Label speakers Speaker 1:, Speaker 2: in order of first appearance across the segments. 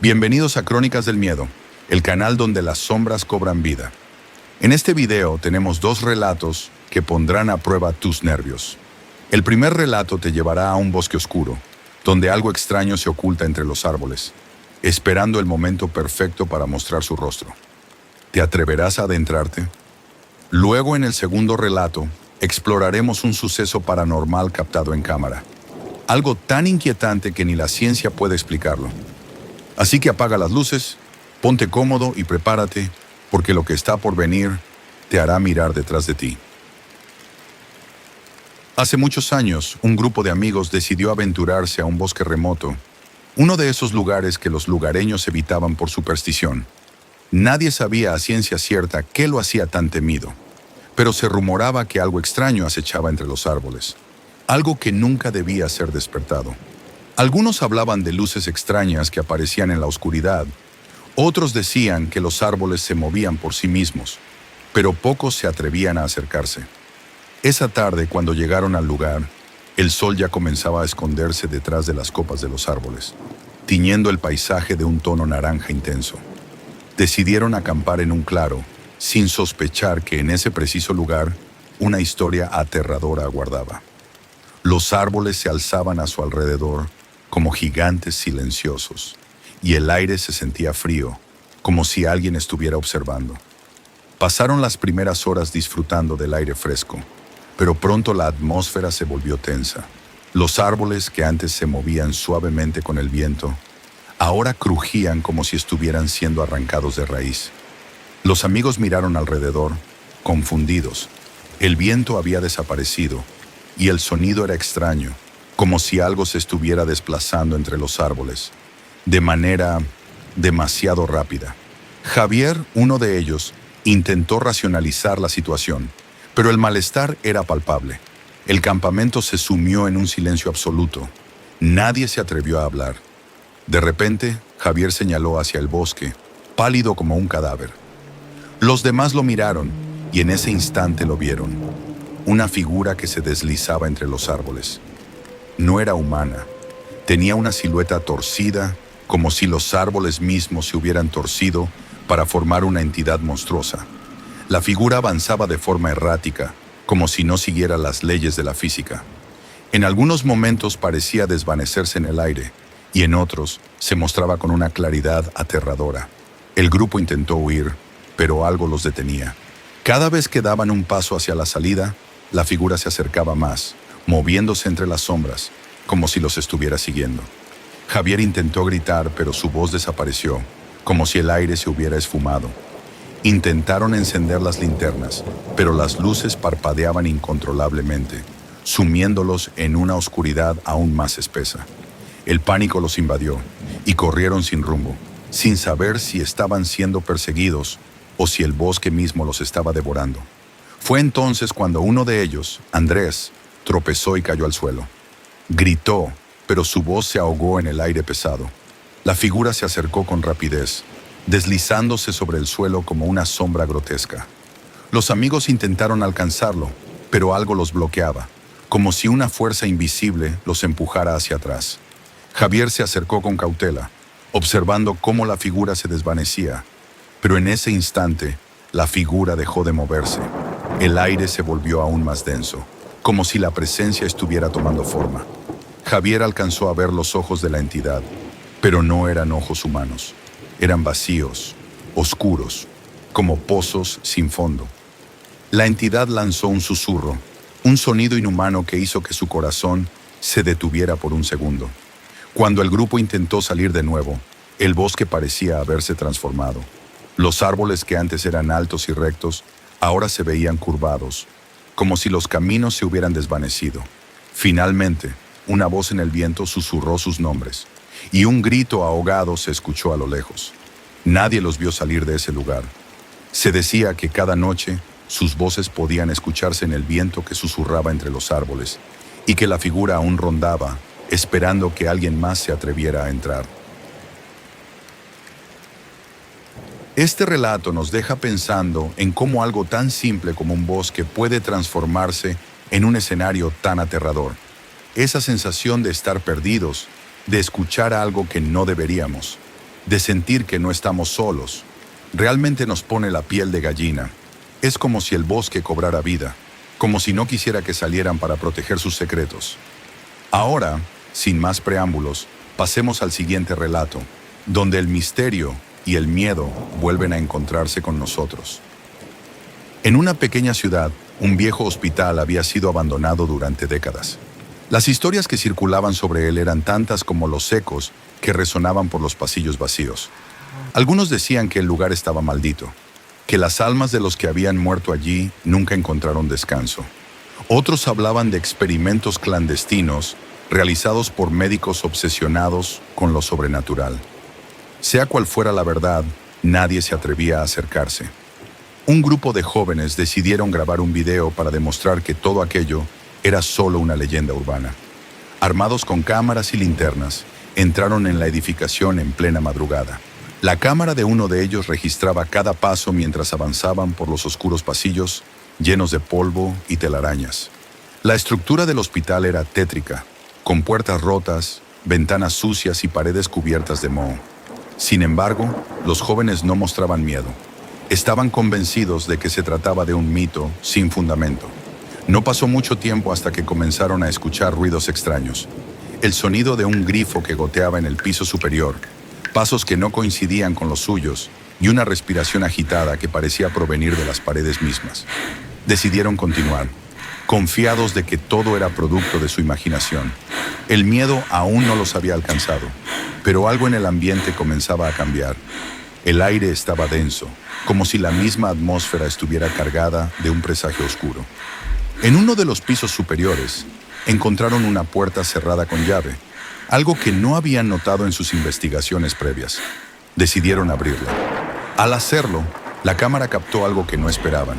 Speaker 1: Bienvenidos a Crónicas del Miedo, el canal donde las sombras cobran vida. En este video tenemos dos relatos que pondrán a prueba tus nervios. El primer relato te llevará a un bosque oscuro, donde algo extraño se oculta entre los árboles, esperando el momento perfecto para mostrar su rostro. ¿Te atreverás a adentrarte? Luego, en el segundo relato, exploraremos un suceso paranormal captado en cámara. Algo tan inquietante que ni la ciencia puede explicarlo. Así que apaga las luces, ponte cómodo y prepárate, porque lo que está por venir te hará mirar detrás de ti. Hace muchos años, un grupo de amigos decidió aventurarse a un bosque remoto, uno de esos lugares que los lugareños evitaban por superstición. Nadie sabía a ciencia cierta qué lo hacía tan temido, pero se rumoraba que algo extraño acechaba entre los árboles, algo que nunca debía ser despertado. Algunos hablaban de luces extrañas que aparecían en la oscuridad. Otros decían que los árboles se movían por sí mismos, pero pocos se atrevían a acercarse. Esa tarde, cuando llegaron al lugar, el sol ya comenzaba a esconderse detrás de las copas de los árboles, tiñendo el paisaje de un tono naranja intenso. Decidieron acampar en un claro, sin sospechar que en ese preciso lugar una historia aterradora aguardaba. Los árboles se alzaban a su alrededor como gigantes silenciosos, y el aire se sentía frío, como si alguien estuviera observando. Pasaron las primeras horas disfrutando del aire fresco, pero pronto la atmósfera se volvió tensa. Los árboles que antes se movían suavemente con el viento, ahora crujían como si estuvieran siendo arrancados de raíz. Los amigos miraron alrededor, confundidos. El viento había desaparecido, y el sonido era extraño, como si algo se estuviera desplazando entre los árboles, de manera demasiado rápida. Javier, uno de ellos, intentó racionalizar la situación, pero el malestar era palpable. El campamento se sumió en un silencio absoluto. Nadie se atrevió a hablar. De repente, Javier señaló hacia el bosque, pálido como un cadáver. Los demás lo miraron, y en ese instante lo vieron. Una figura que se deslizaba entre los árboles. No era humana. Tenía una silueta torcida, como si los árboles mismos se hubieran torcido para formar una entidad monstruosa. La figura avanzaba de forma errática, como si no siguiera las leyes de la física. En algunos momentos parecía desvanecerse en el aire, y en otros se mostraba con una claridad aterradora. El grupo intentó huir, pero algo los detenía. Cada vez que daban un paso hacia la salida, la figura se acercaba más, moviéndose entre las sombras, como si los estuviera siguiendo. Javier intentó gritar, pero su voz desapareció, como si el aire se hubiera esfumado. Intentaron encender las linternas, pero las luces parpadeaban incontrolablemente, sumiéndolos en una oscuridad aún más espesa. El pánico los invadió, y corrieron sin rumbo, sin saber si estaban siendo perseguidos o si el bosque mismo los estaba devorando. Fue entonces cuando uno de ellos, Andrés, tropezó y cayó al suelo. Gritó, pero su voz se ahogó en el aire pesado. La figura se acercó con rapidez, deslizándose sobre el suelo como una sombra grotesca. Los amigos intentaron alcanzarlo, pero algo los bloqueaba, como si una fuerza invisible los empujara hacia atrás. Javier se acercó con cautela, observando cómo la figura se desvanecía, pero en ese instante, la figura dejó de moverse. El aire se volvió aún más denso, como si la presencia estuviera tomando forma. Javier alcanzó a ver los ojos de la entidad, pero no eran ojos humanos. Eran vacíos, oscuros, como pozos sin fondo. La entidad lanzó un susurro, un sonido inhumano que hizo que su corazón se detuviera por un segundo. Cuando el grupo intentó salir de nuevo, el bosque parecía haberse transformado. Los árboles que antes eran altos y rectos, ahora se veían curvados, como si los caminos se hubieran desvanecido. Finalmente, una voz en el viento susurró sus nombres, y un grito ahogado se escuchó a lo lejos. Nadie los vio salir de ese lugar. Se decía que cada noche sus voces podían escucharse en el viento que susurraba entre los árboles, y que la figura aún rondaba, esperando que alguien más se atreviera a entrar. Este relato nos deja pensando en cómo algo tan simple como un bosque puede transformarse en un escenario tan aterrador. Esa sensación de estar perdidos, de escuchar algo que no deberíamos, de sentir que no estamos solos. Realmente nos pone la piel de gallina. Es como si el bosque cobrara vida, como si no quisiera que salieran para proteger sus secretos. Ahora, sin más preámbulos, pasemos al siguiente relato, donde el misterio y el miedo vuelven a encontrarse con nosotros. En una pequeña ciudad, un viejo hospital había sido abandonado durante décadas. Las historias que circulaban sobre él eran tantas como los ecos que resonaban por los pasillos vacíos. Algunos decían que el lugar estaba maldito, que las almas de los que habían muerto allí nunca encontraron descanso. Otros hablaban de experimentos clandestinos realizados por médicos obsesionados con lo sobrenatural. Sea cual fuera la verdad, nadie se atrevía a acercarse. Un grupo de jóvenes decidieron grabar un video para demostrar que todo aquello era solo una leyenda urbana. Armados con cámaras y linternas, entraron en la edificación en plena madrugada. La cámara de uno de ellos registraba cada paso mientras avanzaban por los oscuros pasillos, llenos de polvo y telarañas. La estructura del hospital era tétrica, con puertas rotas, ventanas sucias y paredes cubiertas de moho. Sin embargo, los jóvenes no mostraban miedo. Estaban convencidos de que se trataba de un mito sin fundamento. No pasó mucho tiempo hasta que comenzaron a escuchar ruidos extraños. El sonido de un grifo que goteaba en el piso superior, pasos que no coincidían con los suyos y una respiración agitada que parecía provenir de las paredes mismas. Decidieron continuar, confiados de que todo era producto de su imaginación. El miedo aún no los había alcanzado, pero algo en el ambiente comenzaba a cambiar. El aire estaba denso, como si la misma atmósfera estuviera cargada de un presagio oscuro. En uno de los pisos superiores, encontraron una puerta cerrada con llave, algo que no habían notado en sus investigaciones previas. Decidieron abrirla. Al hacerlo, la cámara captó algo que no esperaban: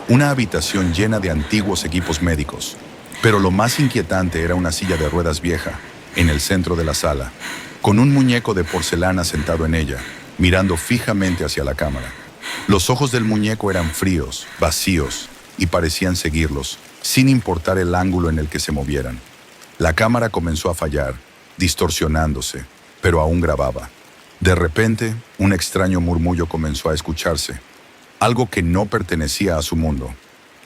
Speaker 1: una habitación llena de antiguos equipos médicos. Pero lo más inquietante era una silla de ruedas vieja, en el centro de la sala, con un muñeco de porcelana sentado en ella, mirando fijamente hacia la cámara. Los ojos del muñeco eran fríos, vacíos, y parecían seguirlos, sin importar el ángulo en el que se movieran. La cámara comenzó a fallar, distorsionándose, pero aún grababa. De repente, un extraño murmullo comenzó a escucharse, algo que no pertenecía a su mundo.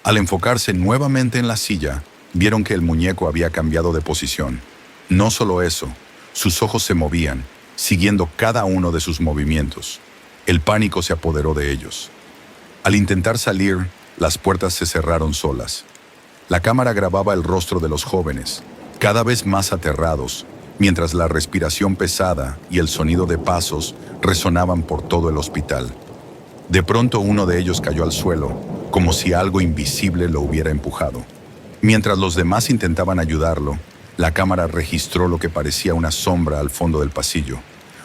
Speaker 1: Al enfocarse nuevamente en la silla, vieron que el muñeco había cambiado de posición. No solo eso, sus ojos se movían, siguiendo cada uno de sus movimientos. El pánico se apoderó de ellos. Al intentar salir, las puertas se cerraron solas. La cámara grababa el rostro de los jóvenes, cada vez más aterrados, mientras la respiración pesada y el sonido de pasos resonaban por todo el hospital. De pronto uno de ellos cayó al suelo, como si algo invisible lo hubiera empujado. Mientras los demás intentaban ayudarlo, la cámara registró lo que parecía una sombra al fondo del pasillo,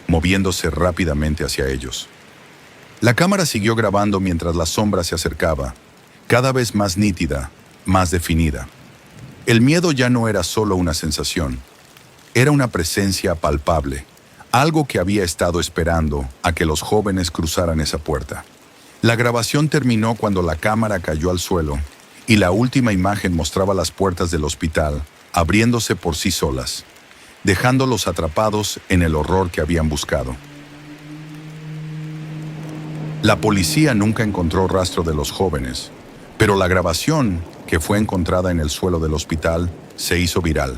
Speaker 1: moviéndose rápidamente hacia ellos. La cámara siguió grabando mientras la sombra se acercaba, cada vez más nítida, más definida. El miedo ya no era solo una sensación, era una presencia palpable, algo que había estado esperando a que los jóvenes cruzaran esa puerta. La grabación terminó cuando la cámara cayó al suelo y la última imagen mostraba las puertas del hospital abriéndose por sí solas, dejándolos atrapados en el horror que habían buscado. La policía nunca encontró rastro de los jóvenes, pero la grabación, que fue encontrada en el suelo del hospital, se hizo viral.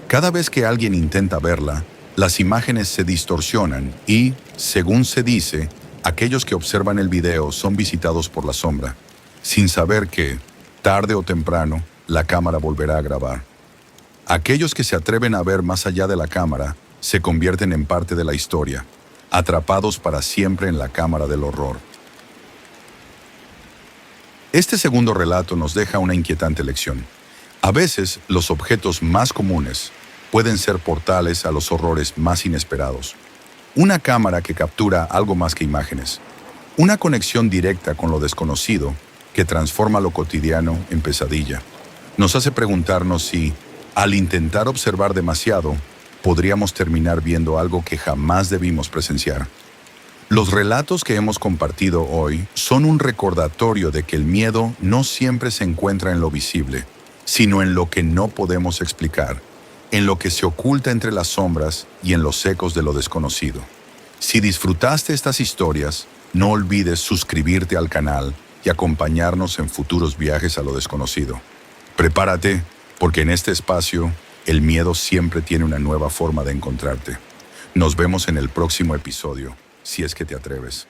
Speaker 1: Cada vez que alguien intenta verla, las imágenes se distorsionan y, según se dice, aquellos que observan el video son visitados por la sombra, sin saber que, tarde o temprano, la cámara volverá a grabar. Aquellos que se atreven a ver más allá de la cámara se convierten en parte de la historia, atrapados para siempre en la cámara del horror. Este segundo relato nos deja una inquietante lección. A veces, los objetos más comunes pueden ser portales a los horrores más inesperados. Una cámara que captura algo más que imágenes. Una conexión directa con lo desconocido que transforma lo cotidiano en pesadilla. Nos hace preguntarnos si, al intentar observar demasiado, podríamos terminar viendo algo que jamás debimos presenciar. Los relatos que hemos compartido hoy son un recordatorio de que el miedo no siempre se encuentra en lo visible, sino en lo que no podemos explicar, en lo que se oculta entre las sombras y en los ecos de lo desconocido. Si disfrutaste estas historias, no olvides suscribirte al canal y acompañarnos en futuros viajes a lo desconocido. Prepárate, porque en este espacio, el miedo siempre tiene una nueva forma de encontrarte. Nos vemos en el próximo episodio, si es que te atreves.